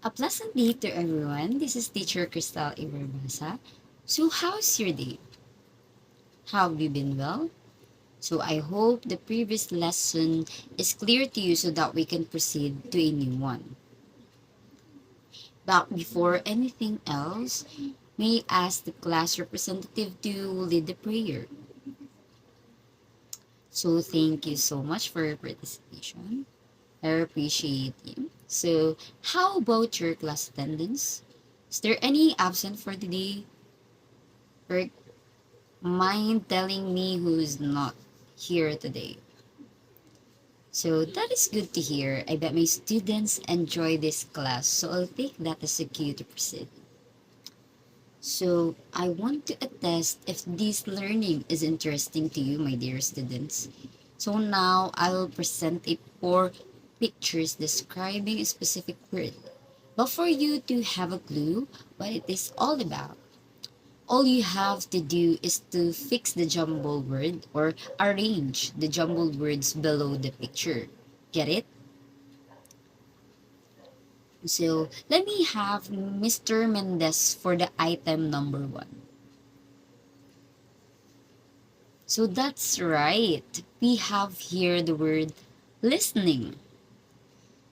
A pleasant day to everyone. This is teacher Crystal Iberbasa. So, how's your day? How have you been well? So, I hope the previous lesson is clear to you so that we can proceed to a new one. But before anything else, may I ask the class representative to lead the prayer. So, thank you so much for your participation. I appreciate you. So, how about your class attendance? Is there any absent for today? Or mind telling me who's not here today? So that is good to hear. I bet my students enjoy this class, so I'll take that as a cue to proceed. So I want to attest if this learning is interesting to you, my dear students. So now I will present a four pictures describing a specific word. But for you to have a clue what it is all about, all you have to do is to fix the jumbled word or arrange the jumbled words below the picture. Get it? So let me have Mr. Mendez for the item number one. So that's right. We have here the word listening.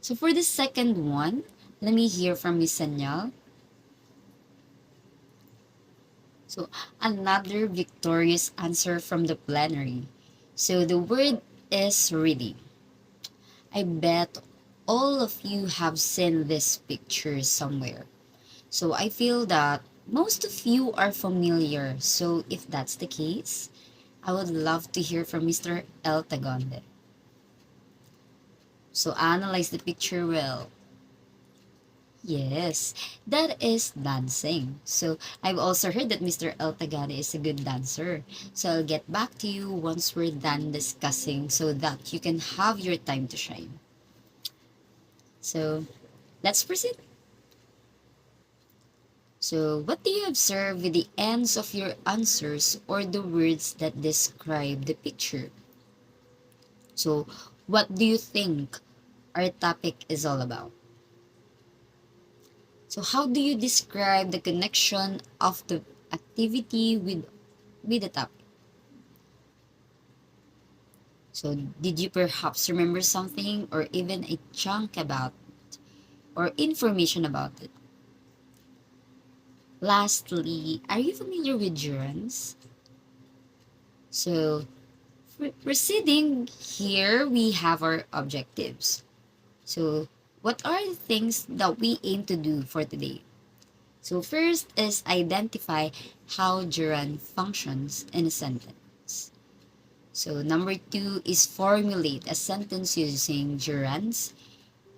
So for the second one, let me hear from Miss Sanyal. So another victorious answer from the plenary. So the word is reading. I bet all of you have seen this picture somewhere. So I feel that most of you are familiar. So if that's the case, I would love to hear from Mr. El Tagonde. So analyze the picture well. Yes, that is dancing. So I've also heard that Mr. El Tagonde is a good dancer. So I'll get back to you once we're done discussing so that you can have your time to shine. So let's proceed. So, what do you observe with the ends of your answers or the words that describe the picture? So, what do you think our topic is all about? So, how do you describe the connection of the activity with the topic? So, did you perhaps remember something or even a chunk about or information about it? Lastly, are you familiar with gerunds? So, proceeding here, we have our objectives. So, what are the things that we aim to do for today? So, first is identify how gerund functions in a sentence. So, number two is formulate a sentence using gerunds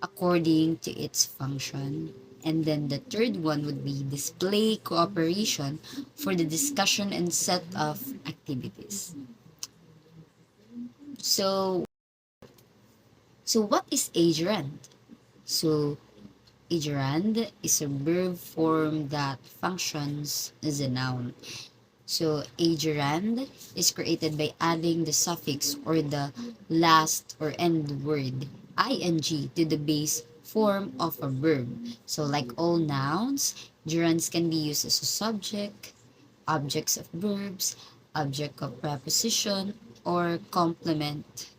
according to its function. And then the third one would be display cooperation for the discussion and set of activities. So, so what is a gerund? So, a gerund is a verb form that functions as a noun. So, a gerund is created by adding the suffix or the last or end word ing to the base form of a verb. So, like all nouns, gerunds can be used as a subject, objects of verbs, object of preposition, or complement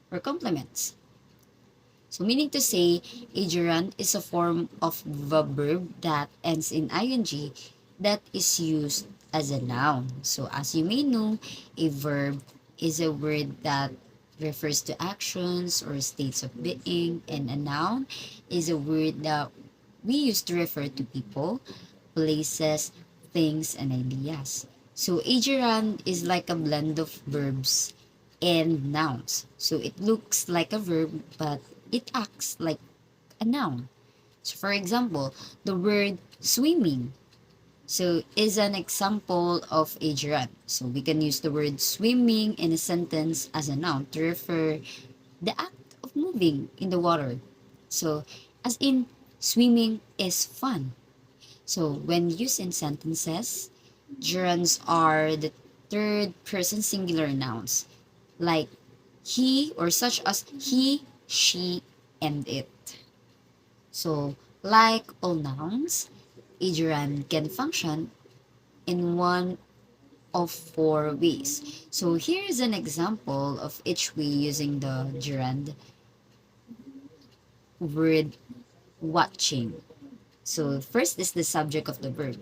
or complements. So meaning to say, a gerund is a form of the verb that ends in ing that is used as a noun. So as you may know, a verb is a word that refers to actions or states of being, and a noun is a word that we use to refer to people, places, things, and ideas. So a gerund is like a blend of verbs and nouns. So it looks like a verb, but it acts like a noun. So for example, the word swimming is an example of a gerund. So we can use the word swimming in a sentence as a noun to refer the act of moving in the water. So as in swimming is fun. So when used in sentences, gerunds are the third person singular nouns like he or such as he, she, and it. So Like all nouns, a gerund can function in one of four ways. So here is an example of each way using the gerund word watching. So first is the subject of the verb.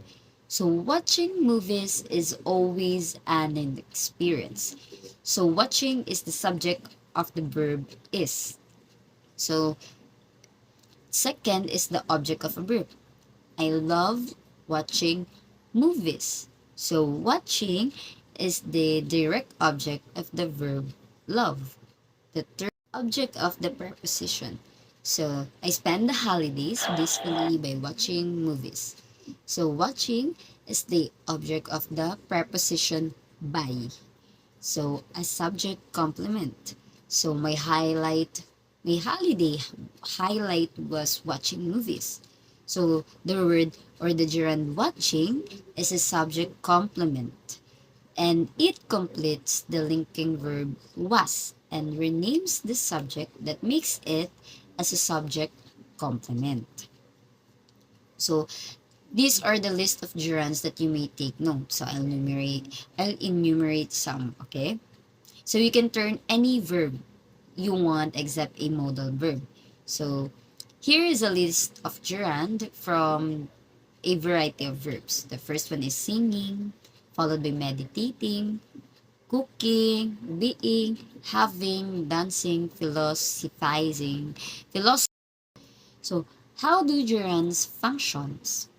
So watching movies is always an experience. So watching is the subject of the verb is. So second is the object of a verb. I love watching movies. So watching is the direct object of the verb love. The third object of the preposition. So I spend the holidays blissfully by watching movies. So watching is the object of the preposition by. So a subject complement. So my holiday highlight was watching movies. So the word or the gerund watching is a subject complement, and it completes the linking verb was and renames the subject that makes it as a subject complement. So these are the list of gerunds that you may take note. So I'll enumerate some, okay? So you can turn any verb you want except a modal verb. So here is a list of gerund from a variety of verbs. The first one is singing, followed by meditating, cooking, being, having, dancing, philosophizing, philosophy. So how do gerunds functions?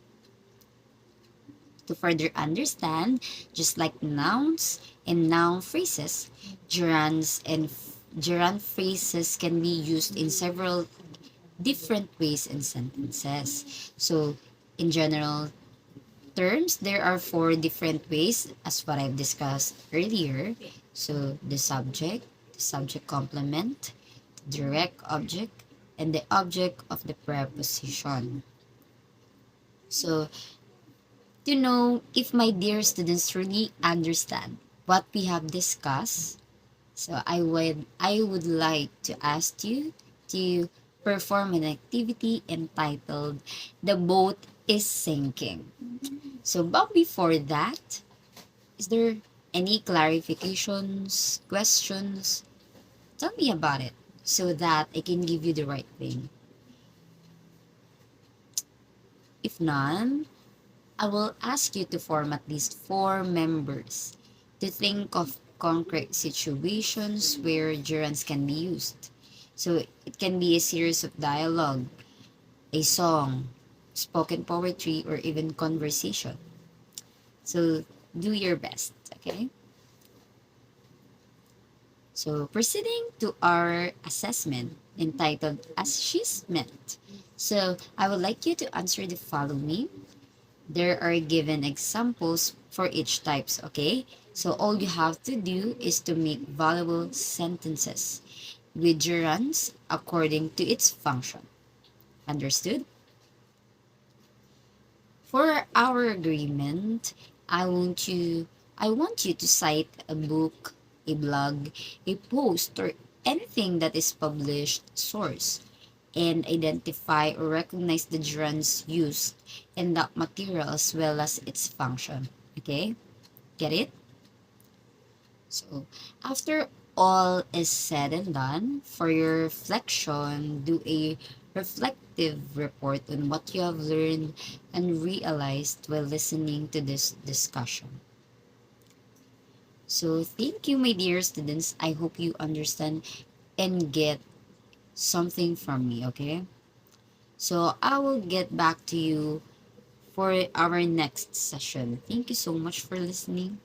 To further understand, just like nouns and noun phrases, gerund phrases can be used in several different ways in sentences. So, in general terms, there are four different ways, as what I've discussed earlier. So, the subject complement, the direct object, and the object of the preposition. So, to know if my dear students really understand what we have discussed, so I would like to ask you to perform an activity entitled The Boat is Sinking. So but before that, is there any clarifications, questions? Tell me about it so that I can give you the right thing. If none, I will ask you to form at least four members to think of concrete situations where gerunds can be used. So it can be a series of dialogue, a song, spoken poetry, or even conversation. So do your best, okay? So proceeding to our assessment entitled Assessment. So I would like you to answer the following. There are given examples for each types, okay? So all you have to do is to make valuable sentences with gerunds according to its function. Understood? For our agreement, I want you I want you to cite a book, a blog, a post, or anything that is published source and identify or recognize the gerunds used in that material as well as its function. Okay? Get it? So, after all is said and done, for your reflection, do a reflective report on what you have learned and realized while listening to this discussion. So, thank you, my dear students. I hope you understand and get something from me, okay? So, I will get back to you for our next session. Thank you so much for listening.